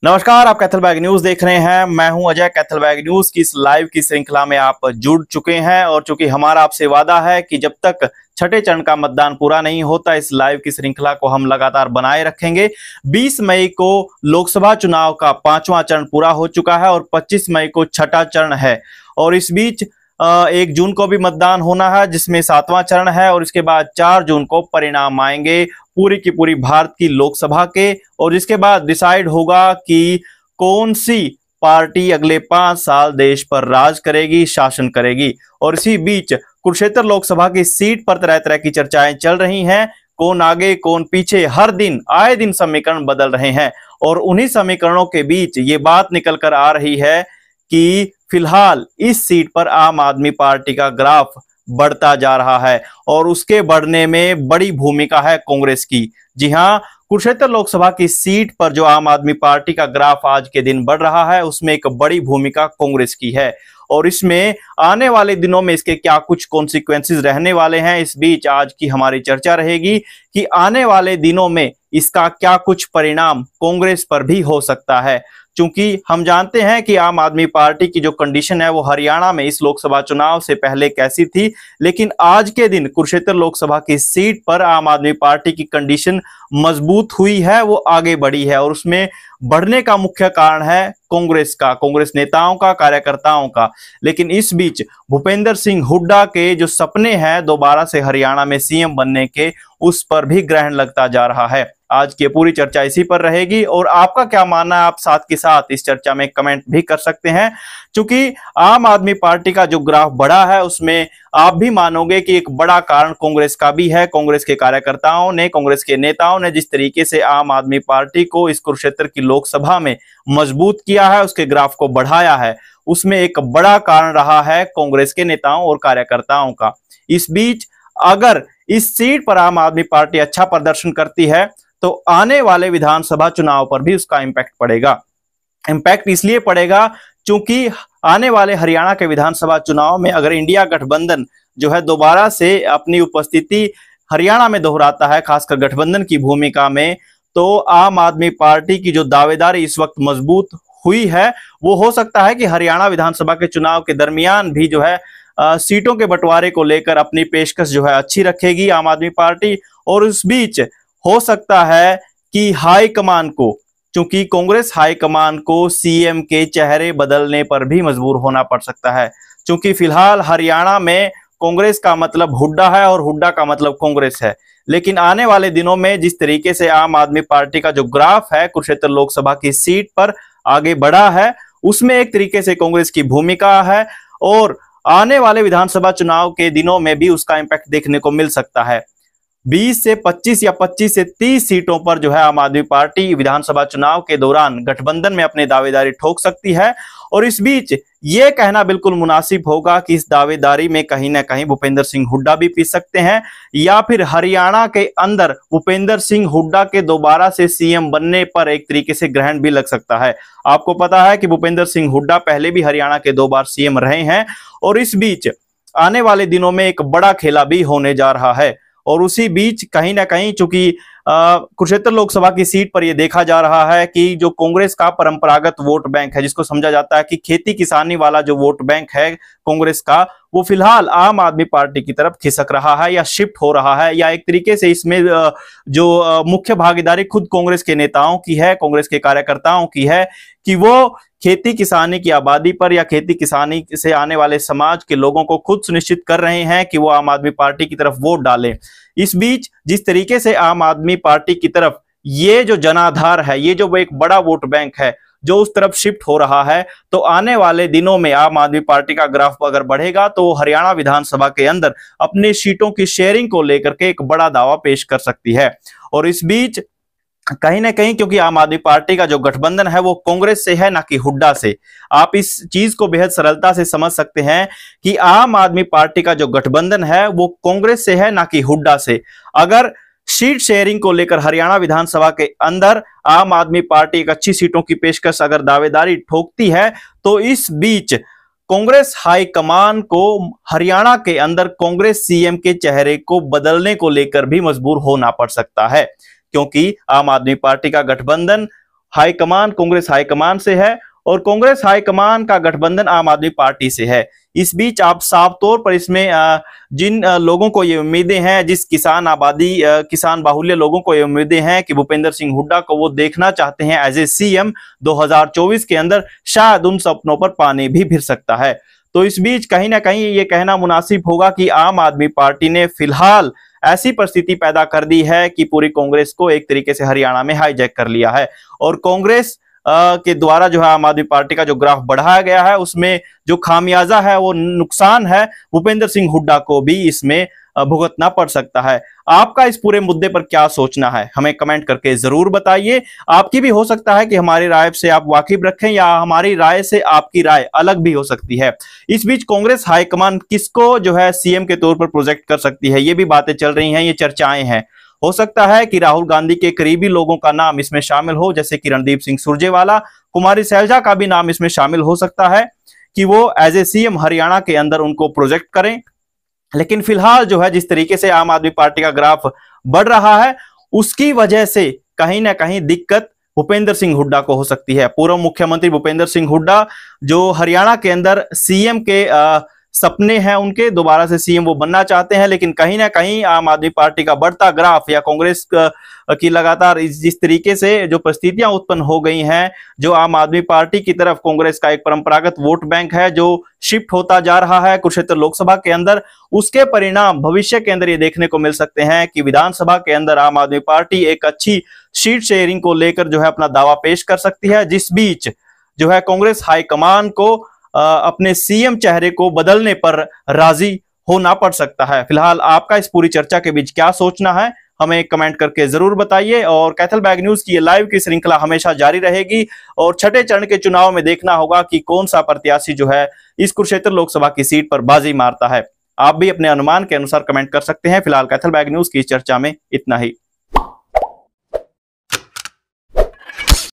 नमस्कार, आप कैथलबर्ग न्यूज देख रहे हैं। मैं हूं अजय। कैथलबर्ग न्यूज की इस लाइव की श्रृंखला में आप जुड़ चुके हैं और चूंकि हमारा आपसे वादा है कि जब तक छठे चरण का मतदान पूरा नहीं होता, इस लाइव की श्रृंखला को हम लगातार बनाए रखेंगे। 20 मई को लोकसभा चुनाव का 5वां चरण पूरा हो चुका है और 25 मई को छठा चरण है और इस बीच 1 जून को भी मतदान होना है जिसमें 7वां चरण है और इसके बाद 4 जून को परिणाम आएंगे पूरी की पूरी भारत की लोकसभा के। और इसके बाद डिसाइड होगा कि कौन सी पार्टी अगले 5 साल देश पर राज करेगी, शासन करेगी। और इसी बीच कुरुक्षेत्र लोकसभा की सीट पर तरह तरह की चर्चाएं चल रही हैं, कौन आगे कौन पीछे, हर दिन आए दिन समीकरण बदल रहे हैं और उन्हीं समीकरणों के बीच ये बात निकल कर आ रही है कि फिलहाल इस सीट पर आम आदमी पार्टी का ग्राफ बढ़ता जा रहा है और उसके बढ़ने में बड़ी भूमिका है कांग्रेस की। जी हां, कुरुक्षेत्र लोकसभा की सीट पर जो आम आदमी पार्टी का ग्राफ आज के दिन बढ़ रहा है उसमें एक बड़ी भूमिका कांग्रेस की है और इसमें आने वाले दिनों में इसके क्या कुछ कॉन्सिक्वेंसेस रहने वाले हैं, इस बीच आज की हमारी चर्चा रहेगी कि आने वाले दिनों में इसका क्या कुछ परिणाम कांग्रेस पर भी हो सकता है। क्योंकि हम जानते हैं कि आम आदमी पार्टी की जो कंडीशन है वो हरियाणा में इस लोकसभा चुनाव से पहले कैसी थी, लेकिन आज के दिन कुरुक्षेत्र लोकसभा की सीट पर आम आदमी पार्टी की कंडीशन मजबूत हुई है, वो आगे बढ़ी है और उसमें बढ़ने का मुख्य कारण है कांग्रेस का, कांग्रेस नेताओं का, कार्यकर्ताओं का। लेकिन इस बीच भूपेंद्र सिंह हुड्डा के जो सपने हैं दोबारा से हरियाणा में सीएम बनने के, उस पर भी ग्रहण लगता जा रहा है। आज की पूरी चर्चा इसी पर रहेगी और आपका क्या मानना है आप साथ के साथ इस चर्चा में कमेंट भी कर सकते हैं। क्योंकि आम आदमी पार्टी का जो ग्राफ बढ़ा है उसमें आप भी मानोगे कि एक बड़ा कारण कांग्रेस का भी है। कांग्रेस के कार्यकर्ताओं ने, कांग्रेस के नेताओं ने जिस तरीके से आम आदमी पार्टी को इस कुरुक्षेत्र की लोकसभा में मजबूत किया है, उसके ग्राफ को बढ़ाया है, उसमें एक बड़ा कारण रहा है कांग्रेस के नेताओं और कार्यकर्ताओं का। इस बीच अगर इस सीट पर आम आदमी पार्टी अच्छा प्रदर्शन करती है तो आने वाले विधानसभा चुनाव पर भी उसका इंपैक्ट पड़ेगा। इंपैक्ट इसलिए पड़ेगा क्योंकि आने वाले हरियाणा के विधानसभा चुनाव में अगर इंडिया गठबंधन जो है दोबारा से अपनी उपस्थिति हरियाणा में दोहराता है, खासकर गठबंधन की भूमिका में, तो आम आदमी पार्टी की जो दावेदारी इस वक्त मजबूत हुई है वो हो सकता है कि हरियाणा विधानसभा के चुनाव के दरमियान भी जो है सीटों के बंटवारे को लेकर अपनी पेशकश जो है अच्छी रखेगी आम आदमी पार्टी। और उस बीच हो सकता है कि हाईकमान को, क्योंकि कांग्रेस हाईकमान को सीएम के चेहरे बदलने पर भी मजबूर होना पड़ सकता है, क्योंकि फिलहाल हरियाणा में कांग्रेस का मतलब हुड्डा है और हुड्डा का मतलब कांग्रेस है। लेकिन आने वाले दिनों में जिस तरीके से आम आदमी पार्टी का जो ग्राफ है कुरुक्षेत्र लोकसभा की सीट पर आगे बढ़ा है, उसमें एक तरीके से कांग्रेस की भूमिका है और आने वाले विधानसभा चुनाव के दिनों में भी उसका इंपैक्ट देखने को मिल सकता है। 20 से 25 या 25 से 30 सीटों पर जो है आम आदमी पार्टी विधानसभा चुनाव के दौरान गठबंधन में अपनी दावेदारी ठोक सकती है और इस बीच यह कहना बिल्कुल मुनासिब होगा कि इस दावेदारी में कहीं ना कहीं भूपेंद्र सिंह हुड्डा भी पी सकते हैं या फिर हरियाणा के अंदर भूपेंद्र सिंह हुड्डा के दोबारा से सीएम बनने पर एक तरीके से ग्रहण भी लग सकता है। आपको पता है कि भूपेंद्र सिंह हुड्डा पहले भी हरियाणा के 2 बार सीएम रहे हैं और इस बीच आने वाले दिनों में एक बड़ा खेला भी होने जा रहा है। और उसी बीच कहीं ना कहीं चूंकि कुरुक्षेत्र लोकसभा की सीट पर यह देखा जा रहा है कि जो कांग्रेस का परंपरागत वोट बैंक है, जिसको समझा जाता है कि खेती किसानी वाला जो वोट बैंक है कांग्रेस का, वो फिलहाल आम आदमी पार्टी की तरफ खिसक रहा है या शिफ्ट हो रहा है, या एक तरीके से इसमें जो मुख्य भागीदारी खुद कांग्रेस के नेताओं की है, कांग्रेस के कार्यकर्ताओं की है कि वो खेती किसानी की आबादी पर या खेती किसानी से आने वाले समाज के लोगों को खुद सुनिश्चित कर रहे हैं कि वो आम आदमी पार्टी की तरफ वोट डालें। इस बीच जिस तरीके से आम आदमी पार्टी की तरफ ये जो जनाधार है, ये जो एक बड़ा वोट बैंक है जो उस तरफ शिफ्ट हो रहा है, तो आने वाले दिनों में आम आदमी पार्टी का ग्राफ अगर बढ़ेगा तो हरियाणा विधानसभा के अंदर अपनी सीटों की शेयरिंग को लेकर के एक बड़ा दावा पेश कर सकती है। और इस बीच कहीं ना कहीं क्योंकि आम आदमी पार्टी का जो गठबंधन है वो कांग्रेस से है ना कि हुड्डा से, आप इस चीज को बेहद सरलता से समझ सकते हैं कि आम आदमी पार्टी का जो गठबंधन है वो कांग्रेस से है ना कि हुड्डा से। अगर सीट शेयरिंग को लेकर हरियाणा विधानसभा के अंदर आम आदमी पार्टी एक अच्छी सीटों की पेशकश अगर दावेदारी ठोकती है तो इस बीच कांग्रेस हाईकमान को हरियाणा के अंदर कांग्रेस सीएम के चेहरे को बदलने को लेकर भी मजबूर होना पड़ सकता है, क्योंकि आम आदमी पार्टी का गठबंधन हाईकमान कांग्रेस हाईकमान से है और कांग्रेस हाईकमान का गठबंधन आम आदमी पार्टी से है। इस बीच आप साफ तौर पर इसमें जिन लोगों को ये उम्मीदें हैं, जिस किसान आबादी किसान बाहुल्य लोगों को ये उम्मीदें हैं कि भूपेंद्र सिंह हुड्डा को वो देखना चाहते हैं एज ए सीएम 2024 के अंदर, शायद उन सपनों पर पानी भी फिर सकता है। तो इस बीच कहीं ना कहीं ये कहना मुनासिब होगा कि आम आदमी पार्टी ने फिलहाल ऐसी परिस्थिति पैदा कर दी है कि पूरी कांग्रेस को एक तरीके से हरियाणा में हाईजैक कर लिया है और कांग्रेस के द्वारा जो है आम आदमी पार्टी का जो ग्राफ बढ़ाया गया है उसमें जो खामियाजा है, वो नुकसान है, भूपेंद्र सिंह हुड्डा को भी इसमें भुगतना पड़ सकता है। आपका इस पूरे मुद्दे पर क्या सोचना है, हमें कमेंट करके जरूर बताइए। आपकी भी हो सकता है कि हमारी राय से आप वाकिफ रखें या हमारी राय से आपकी राय अलग भी हो सकती है। इस बीच कांग्रेस हाईकमान किसको जो है सीएम के तौर पर प्रोजेक्ट कर सकती है, ये भी बातें चल रही हैं, ये चर्चाएं हैं। हो सकता है कि राहुल गांधी के करीबी लोगों का नाम इसमें शामिल हो, जैसे कि रणदीप सिंह सुरजेवाला, कुमारी सैलजा का भी नाम इसमें शामिल हो सकता है कि वो एज ए सीएम हरियाणा के अंदर उनको प्रोजेक्ट करें। लेकिन फिलहाल जो है जिस तरीके से आम आदमी पार्टी का ग्राफ बढ़ रहा है, उसकी वजह से कहीं ना कहीं दिक्कत भूपेंद्र सिंह हुड्डा को हो सकती है। पूर्व मुख्यमंत्री भूपेंद्र सिंह हुड्डा जो हरियाणा के अंदर सीएम के सपने हैं उनके, दोबारा से सीएम वो बनना चाहते हैं, लेकिन कहीं ना कहीं आम आदमी पार्टी का बढ़ता ग्राफ या कांग्रेस की लगातार जिस तरीके से जो परिस्थितियां उत्पन्न हो गई हैं, जो आम आदमी पार्टी की तरफ कांग्रेस का एक परंपरागत वोट बैंक है जो शिफ्ट होता जा रहा है कुरुक्षेत्र लोकसभा के अंदर, उसके परिणाम भविष्य के अंदर ये देखने को मिल सकते हैं कि विधानसभा के अंदर आम आदमी पार्टी एक अच्छी सीट शेयरिंग को लेकर जो है अपना दावा पेश कर सकती है, जिस बीच जो है कांग्रेस हाईकमान को अपने सीएम चेहरे को बदलने पर राजी होना पड़ सकता है। फिलहाल आपका इस पूरी चर्चा के बीच क्या सोचना है, हमें कमेंट करके जरूर बताइए। और कैथल बैग न्यूज की ये लाइव की श्रृंखला हमेशा जारी रहेगी और छठे चरण के चुनाव में देखना होगा कि कौन सा प्रत्याशी जो है इस कुरुक्षेत्र लोकसभा की सीट पर बाजी मारता है। आप भी अपने अनुमान के अनुसार कमेंट कर सकते हैं। फिलहाल कैथल बैग न्यूज की चर्चा में इतना ही।